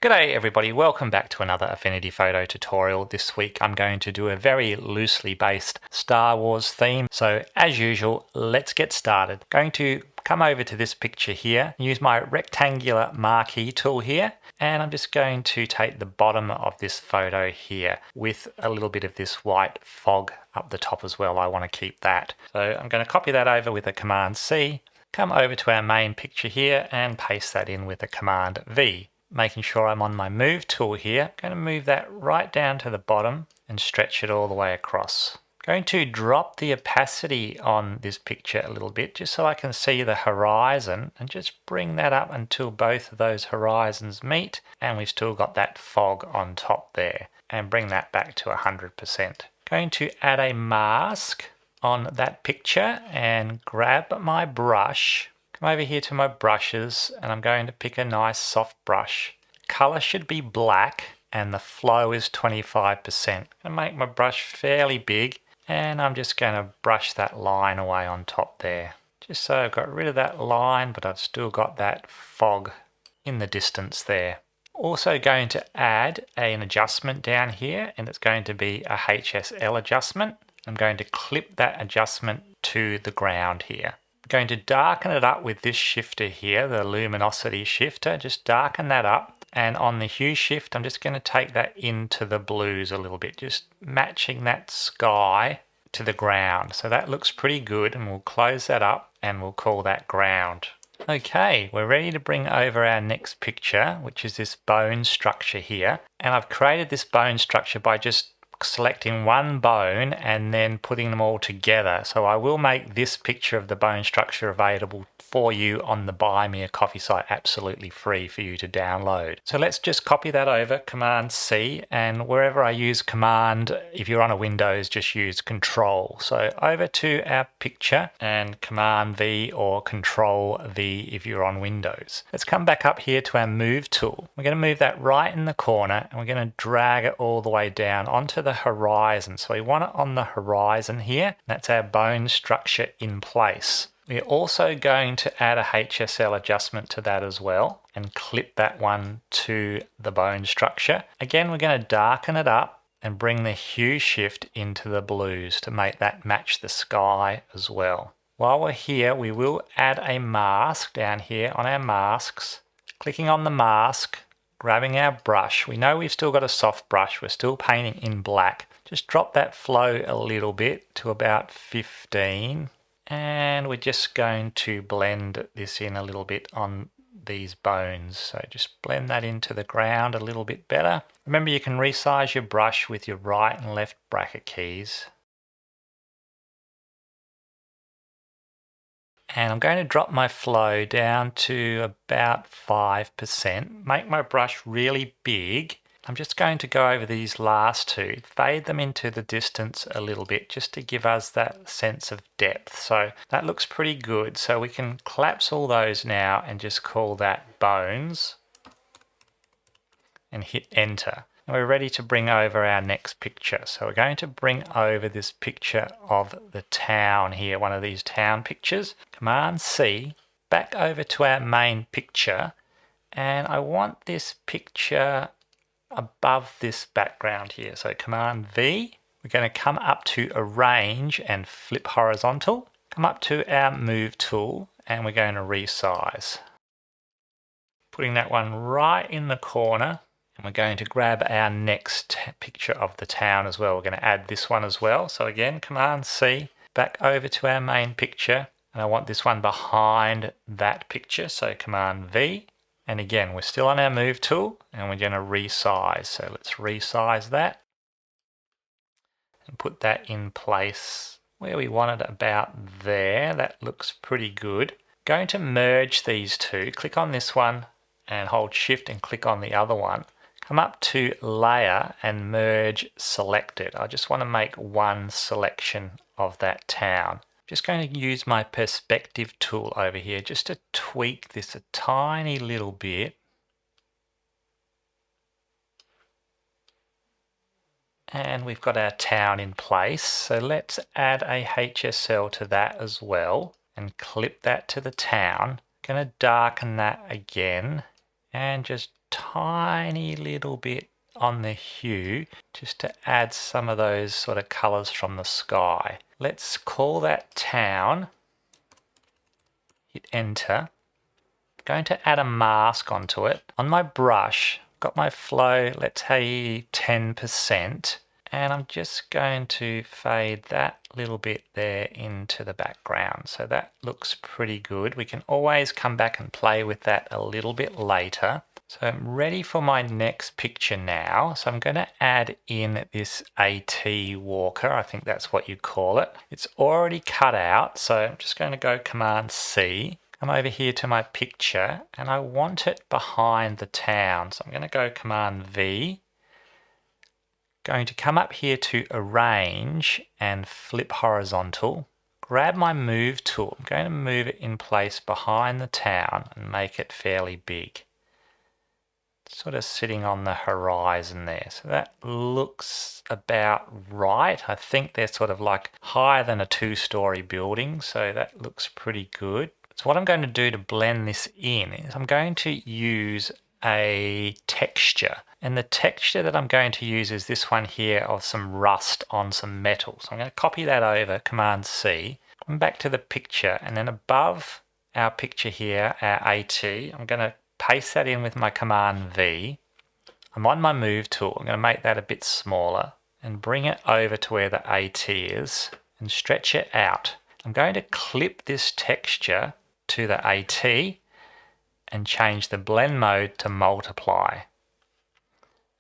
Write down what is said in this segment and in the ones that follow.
G'day everybody, welcome back to another Affinity photo tutorial. This week I'm going to do a very loosely based Star Wars theme. So as usual, let's get started. Going to come over to this picture here, use my rectangular marquee tool here, and I'm just going to take the bottom of this photo here with a little bit of this white fog up the top as well. I want to keep that. So I'm going to copy that over with a Command C, come over to our main picture here and paste that in with a Command V. Making sure I'm on my move tool here. I'm going to move that right down to the bottom and stretch it all the way across. Going to drop the opacity on this picture a little bit just so I can see the horizon, and just bring that up until both of those horizons meet and we've still got that fog on top there, and bring that back to 100%. Going to add a mask on that picture and grab my brush. Come over here to my brushes and I'm going to pick a nice soft brush. Color should be black and the flow is 25%. I'm going to make my brush fairly big and I'm just going to brush that line away on top there. Just so I've got rid of that line, but I've still got that fog in the distance there. Also going to add an adjustment down here, and it's going to be a HSL adjustment. I'm going to clip that adjustment to the ground here. Going to darken it up with this shifter here, the luminosity shifter. Just darken that up, and on the hue shift I'm just going to take that into the blues a little bit, just matching that sky to the ground. So that looks pretty good, and we'll close that up and we'll call that ground. Okay, we're ready to bring over our next picture, which is this bone structure here, and I've created this bone structure by just selecting one bone and then putting them all together. So I will make this picture of the bone structure available for you on the Buy Me a Coffee site, absolutely free for you to download. So let's just copy that over, Command C, and wherever I use Command, if you're on a Windows, just use Control. So over to our picture and Command V or Control V if you're on Windows. Let's come back up here to our Move tool. We're going to move that right in the corner and we're going to drag it all the way down onto the horizon. So we want it on the horizon here. That's our bone structure in place. We're also going to add a HSL adjustment to that as well and clip that one to the bone structure. Again, we're going to darken it up and bring the hue shift into the blues to make that match the sky as well. While we're here, we will add a mask down here on our masks. Clicking on the mask, grabbing our brush. We know we've still got a soft brush. We're still painting in black. Just drop that flow a little bit to about 15. And we're just going to blend this in a little bit on these bones. So just blend that into the ground a little bit better. Remember, you can resize your brush with your right and left bracket keys. And I'm going to drop my flow down to about 5%. Make my brush really big. I'm just going to go over these last two, fade them into the distance a little bit just to give us that sense of depth. So that looks pretty good. So we can collapse all those now and just call that bones and hit enter. And we're ready to bring over our next picture. So we're going to bring over this picture of the town here, one of these town pictures. Command C, back over to our main picture, and I want this picture above this background here. So Command V, we're going to come up to Arrange and flip horizontal. Come up to our Move tool and we're going to resize. Putting that one right in the corner, and we're going to grab our next picture of the town as well. We're going to add this one as well. So again, Command C, back over to our main picture, and I want this one behind that picture. So Command V. And again, we're still on our Move tool and we're going to resize. So let's resize that and put that in place where we want it, about there. That looks pretty good. Going to merge these two. Click on this one and hold Shift and click on the other one. Come up to Layer and Merge Selected. I just want to make one selection of that town. Just going to use my perspective tool over here just to tweak this a tiny little bit. And we've got our town in place. So let's add a HSL to that as well and clip that to the town. Going to darken that again and just tiny little bit on the hue just to add some of those sort of colors from the sky. Let's call that town. Hit enter. I'm going to add a mask onto it. On my brush, got my flow, let's say 10%. And I'm just going to fade that little bit there into the background. So that looks pretty good. We can always come back and play with that a little bit later. So I'm ready for my next picture now. So I'm going to add in this AT walker. I think that's what you call it. It's already cut out. So I'm just going to go Command C. Come over here to my picture and I want it behind the town. So I'm going to go Command V. Going to come up here to arrange and flip horizontal. Grab my move tool. I'm going to move it in place behind the town and make it fairly big. Sort of sitting on the horizon there. So that looks about right. I think they're sort of like higher than a 2-story building. So that looks pretty good. So what I'm going to do to blend this in is I'm going to use a texture. And the texture that I'm going to use is this one here of some rust on some metal. So I'm going to copy that over, Command C, come back to the picture, and then above our picture here, our AT, I'm going to paste that in with my Command V. I'm on my move tool. I'm going to make that a bit smaller and bring it over to where the AT is and stretch it out. I'm going to clip this texture to the AT and change the blend mode to multiply.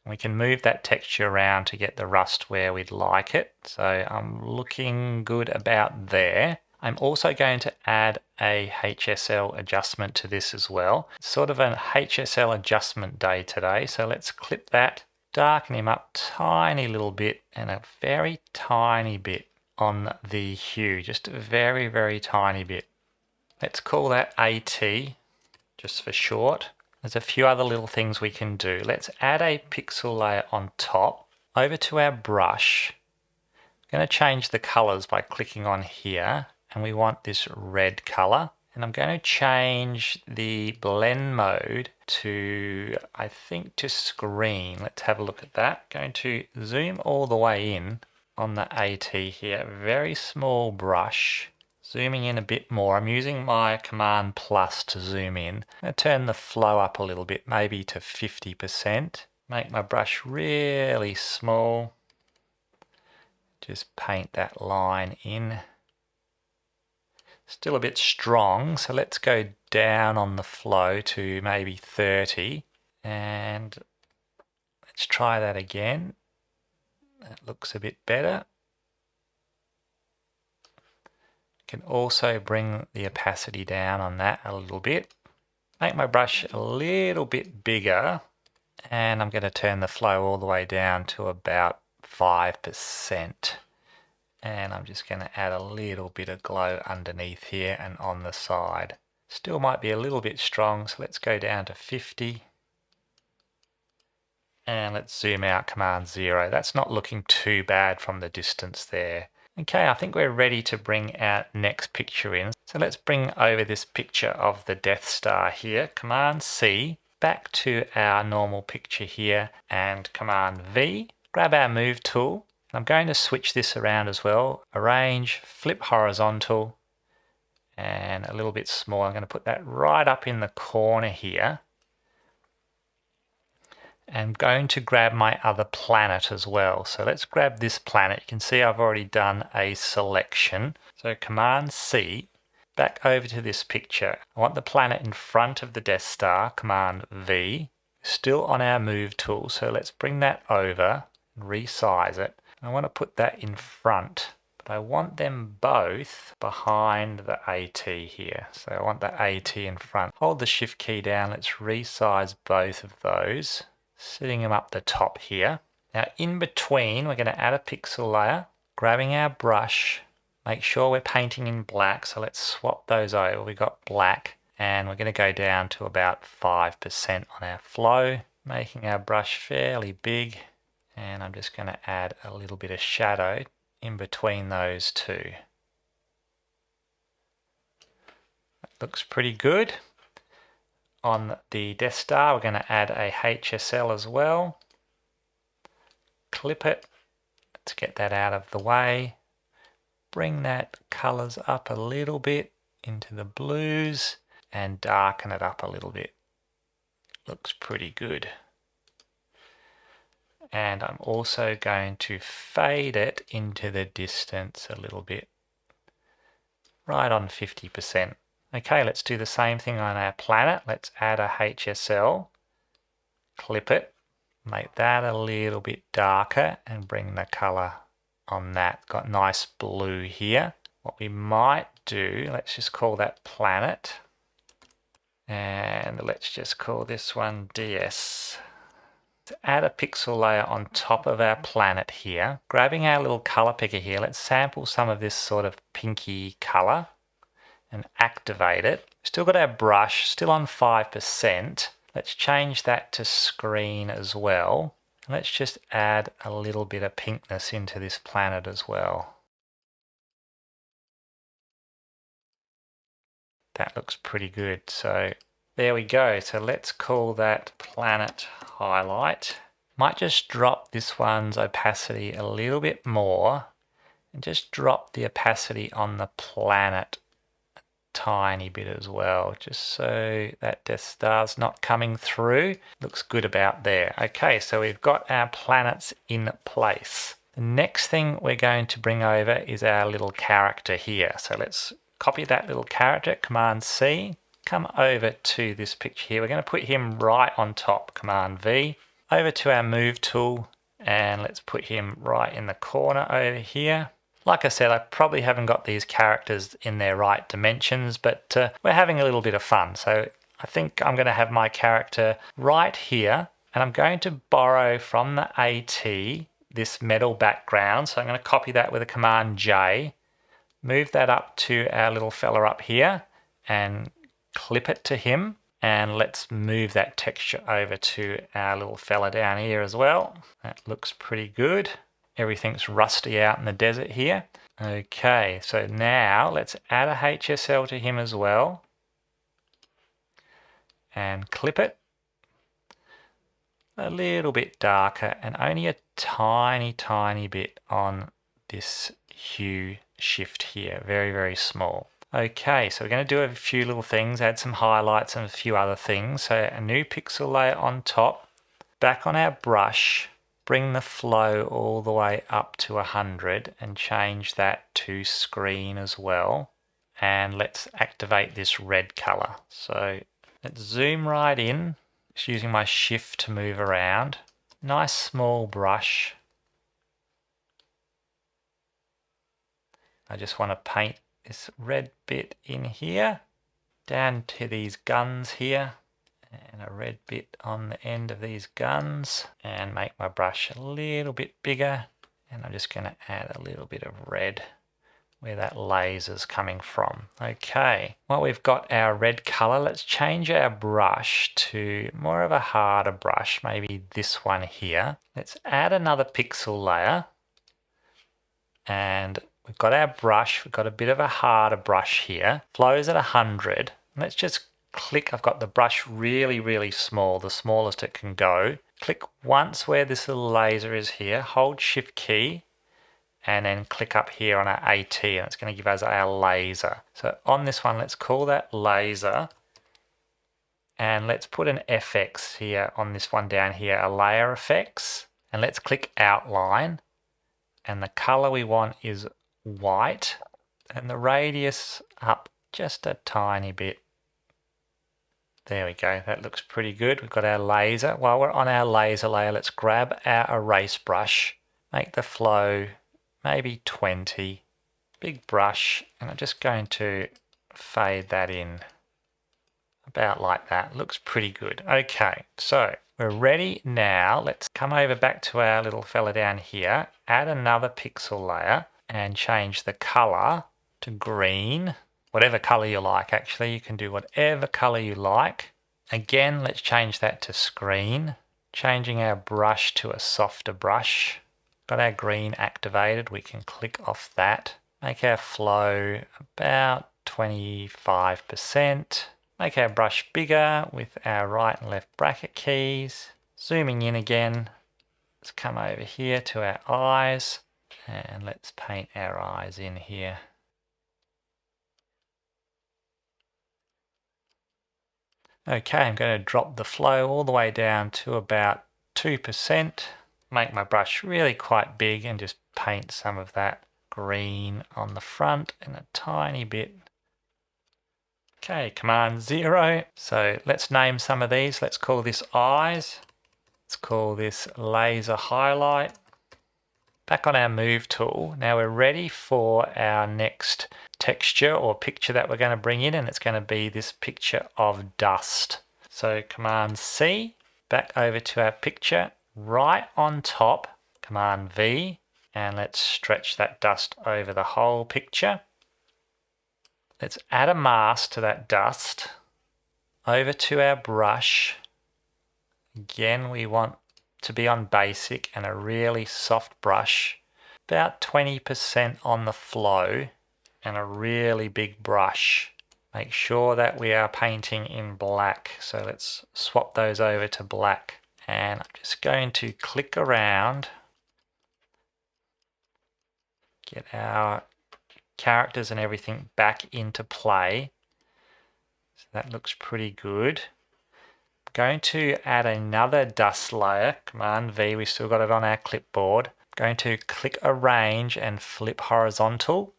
We can move that texture around to get the rust where we'd like it. So I'm looking good about there. I'm also going to add a HSL adjustment to this as well. It's sort of an HSL adjustment day today. So let's clip that, darken him up tiny little bit and a very tiny bit on the hue, just a very, very tiny bit. Let's call that AT just for short. There's a few other little things we can do. Let's add a pixel layer on top. Over to our brush. I'm going to change the colors by clicking on here. And we want this red color. And I'm going to change the blend mode to, I think, to screen. Let's have a look at that. Going to zoom all the way in on the AT here. Very small brush. Zooming in a bit more. I'm using my Command plus to zoom in. I'm going to turn the flow up a little bit, maybe to 50%. Make my brush really small. Just paint that line in. Still a bit strong, so let's go down on the flow to maybe 30. And let's try that again. That looks a bit better. Can also bring the opacity down on that a little bit. Make my brush a little bit bigger, and I'm going to turn the flow all the way down to about 5%. And I'm just going to add a little bit of glow underneath here and on the side. Still might be a little bit strong, so let's go down to 50. And let's zoom out, Command 0. That's not looking too bad from the distance there. Okay, I think we're ready to bring our next picture in. So let's bring over this picture of the Death Star here. Command C, back to our normal picture here, and Command V. Grab our move tool. I'm going to switch this around as well. Arrange, flip horizontal, and a little bit small. I'm going to put that right up in the corner here. I'm going to grab my other planet as well. So let's grab this planet. You can see I've already done a selection. So Command C, back over to this picture. I want the planet in front of the Death Star, Command V. Still on our move tool, so let's bring that over and resize it. I want to put that in front, but I want them both behind the AT here. So I want the AT in front. Hold the Shift key down, let's resize both of those. Sitting them up the top here. Now in between, we're going to add a pixel layer, grabbing our brush, make sure we're painting in black. So let's swap those over. We got black, and we're going to go down to about 5% on our flow, making our brush fairly big. And I'm just going to add a little bit of shadow in between those two. That looks pretty good. on the Death Star, we're going to add a HSL as well. Clip it. Let's get that out of the way. Bring that colors up a little bit into the blues and darken it up a little bit. Looks pretty good. And I'm also going to fade it into the distance a little bit, right on 50%. Okay, let's do the same thing on our planet. Let's add a HSL, clip it, make that a little bit darker and bring the color on that. Got nice blue here. What we might do, let's just call that planet. And let's just call this one DS. To add a pixel layer on top of our planet here, grabbing our little color picker here, let's sample some of this sort of pinky color and activate it. Still got our brush, still on 5%. Let's change that to screen as well. And let's just add a little bit of pinkness into this planet as well. That looks pretty good. So there we go. So let's call that planet highlight. Might just drop this one's opacity a little bit more and just drop the opacity on the planet a tiny bit as well, just so that Death Star's not coming through. Looks good about there. Okay, so we've got our planets in place. The next thing we're going to bring over is our little character here. So let's copy that little character, Command C, come over to this picture here. We're going to put him right on top, Command V, over to our move tool, and let's put him right in the corner over here. Like I said, I probably haven't got these characters in their right dimensions, but we're having a little bit of fun. So I think I'm going to have my character right here, and I'm going to borrow from the AT this metal background. So I'm going to copy that with a Command J. Move that up to our little fella up here and clip it to him. And let's move that texture over to our little fella down here as well. That looks pretty good. Everything's rusty out in the desert here. Okay, so now let's add a HSL to him as well. And clip it. A little bit darker and only a tiny, tiny bit on this hue shift here, very, very small. Okay, so we're going to do a few little things, add some highlights and a few other things. So a new pixel layer on top, back on our brush, bring the flow all the way up to 100 and change that to screen as well. And let's activate this red color. So let's zoom right in, just using my shift to move around. Nice small brush. I just want to paint this red bit in here, down to these guns here, and a red bit on the end of these guns, and make my brush a little bit bigger. And I'm just going to add a little bit of red where that laser's coming from. Okay, well, we've got our red color. Let's change our brush to more of a harder brush, maybe this one here. Let's add another pixel layer, and we've got our brush, we've got a bit of a harder brush here. Flows at 100. Let's just click, I've got the brush really, really small, the smallest it can go. Click once where this little laser is here, hold Shift key, and then click up here on our AT, and it's going to give us our laser. So on this one, let's call that laser. And let's put an FX here on this one down here, a layer effects. And let's click outline. And the color we want is white, and the radius up just a tiny bit. There we go, that looks pretty good. We've got our laser. While we're on our laser layer, let's grab our erase brush, make the flow maybe 20, big brush, and I'm just going to fade that in about like that. Looks pretty good. Okay, so we're ready now. Let's come over back to our little fella down here, add another pixel layer, and change the color to green, whatever color you like. Actually, you can do whatever color you like. Again, let's change that to screen, changing our brush to a softer brush. Got our green activated, we can click off that. Make our flow about 25%. Make our brush bigger with our right and left bracket keys. Zooming in again, let's come over here to our eyes and let's paint our eyes in here. Okay, I'm going to drop the flow all the way down to about 2%. Make my brush really quite big and just paint some of that green on the front and a tiny bit. Okay, Command 0. So let's name some of these. Let's call this eyes. Let's call this laser highlight. Back on our move tool. Now we're ready for our next texture or picture that we're going to bring in, and it's going to be this picture of dust. So Command C, back over to our picture, right on top, Command V, and let's stretch that dust over the whole picture. Let's add a mask to that dust. Over to our brush. Again, we want to be on basic and a really soft brush. About 20% on the flow and a really big brush. Make sure that we are painting in black. So let's swap those over to black. And I'm just going to click around. Get our characters and everything back into play. So that looks pretty good. I'm going to add another dust layer, Command V, we still got it on our clipboard. I'm going to click arrange and flip horizontal.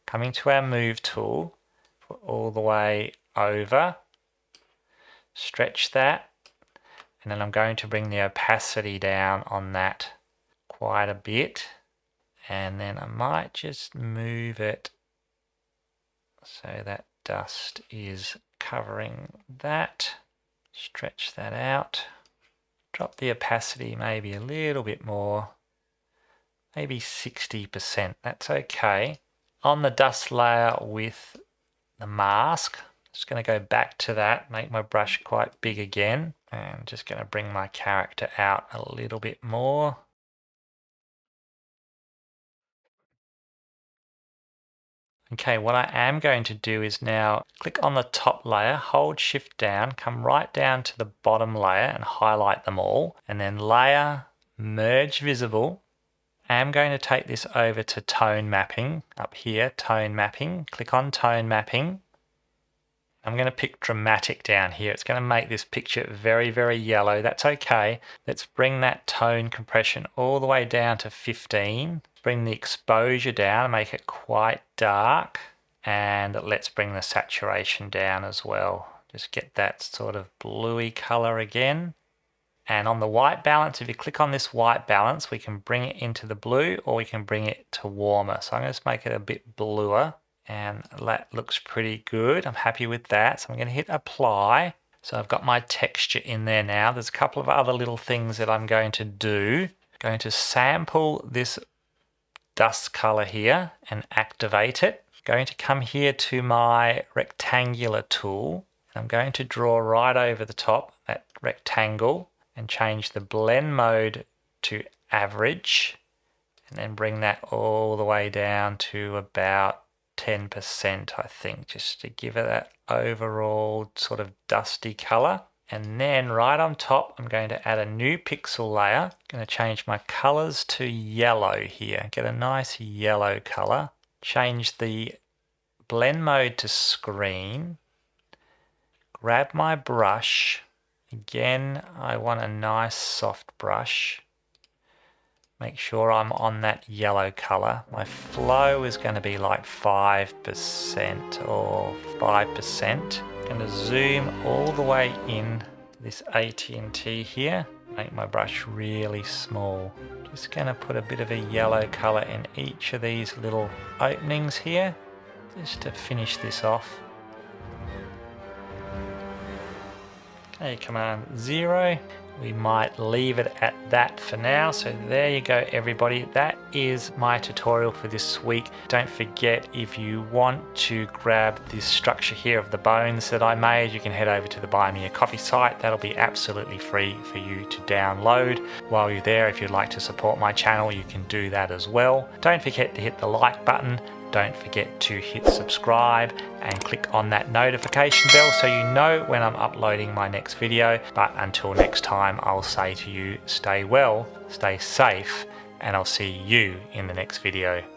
Coming to our move tool, put all the way over. Stretch that. And then I'm going to bring the opacity down on that quite a bit. And then I might just move it so that dust is covering that. Stretch that out. Drop the opacity maybe a little bit more. Maybe 60%. That's okay. On the dust layer with the mask, just going to go back to that, make my brush quite big again. And just going to bring my character out a little bit more. Okay, what I am going to do is now click on the top layer, hold shift down, come right down to the bottom layer and highlight them all. And then layer, merge visible. I'm going to take this over to tone mapping, up here, tone mapping. Click on tone mapping. I'm going to pick dramatic down here. It's going to make this picture very, very yellow. That's okay. Let's bring that tone compression all the way down to 15. Bring the exposure down, make it quite dark. And let's bring the saturation down as well. Just get that sort of bluey color again. And on the white balance, if you click on this white balance, we can bring it into the blue or we can bring it to warmer. So I'm going to just make it a bit bluer. And that looks pretty good. I'm happy with that. So I'm going to hit apply. So I've got my texture in there now. There's a couple of other little things that I'm going to do. I'm going to sample this dust color here and activate it. I'm going to come here to my rectangular tool. I'm going to draw right over the top that rectangle and change the blend mode to average. And then bring that all the way down to about 10%, I think, just to give it that overall sort of dusty color. And then right on top, I'm going to add a new pixel layer. I'm going to change my colors to yellow here. Get a nice yellow color. Change the blend mode to screen. Grab my brush. Again, I want a nice soft brush. Make sure I'm on that yellow color. My flow is going to be like 5% or 5%. I'm going to zoom all the way in this AT&T here. Make my brush really small. Just going to put a bit of a yellow color in each of these little openings here, just to finish this off. Okay, Command 0. We might leave it at that for now. So there you go, everybody. That is my tutorial for this week. Don't forget, if you want to grab this structure here of the bones that I made, you can head over to the Buy Me a Coffee site. That'll be absolutely free for you to download. While you're there, if you'd like to support my channel, you can do that as well. Don't forget to hit the like button. don't forget to hit subscribe and click on that notification bell so you know when I'm uploading my next video. But until next time, I'll say to you, stay well, stay safe, and I'll see you in the next video.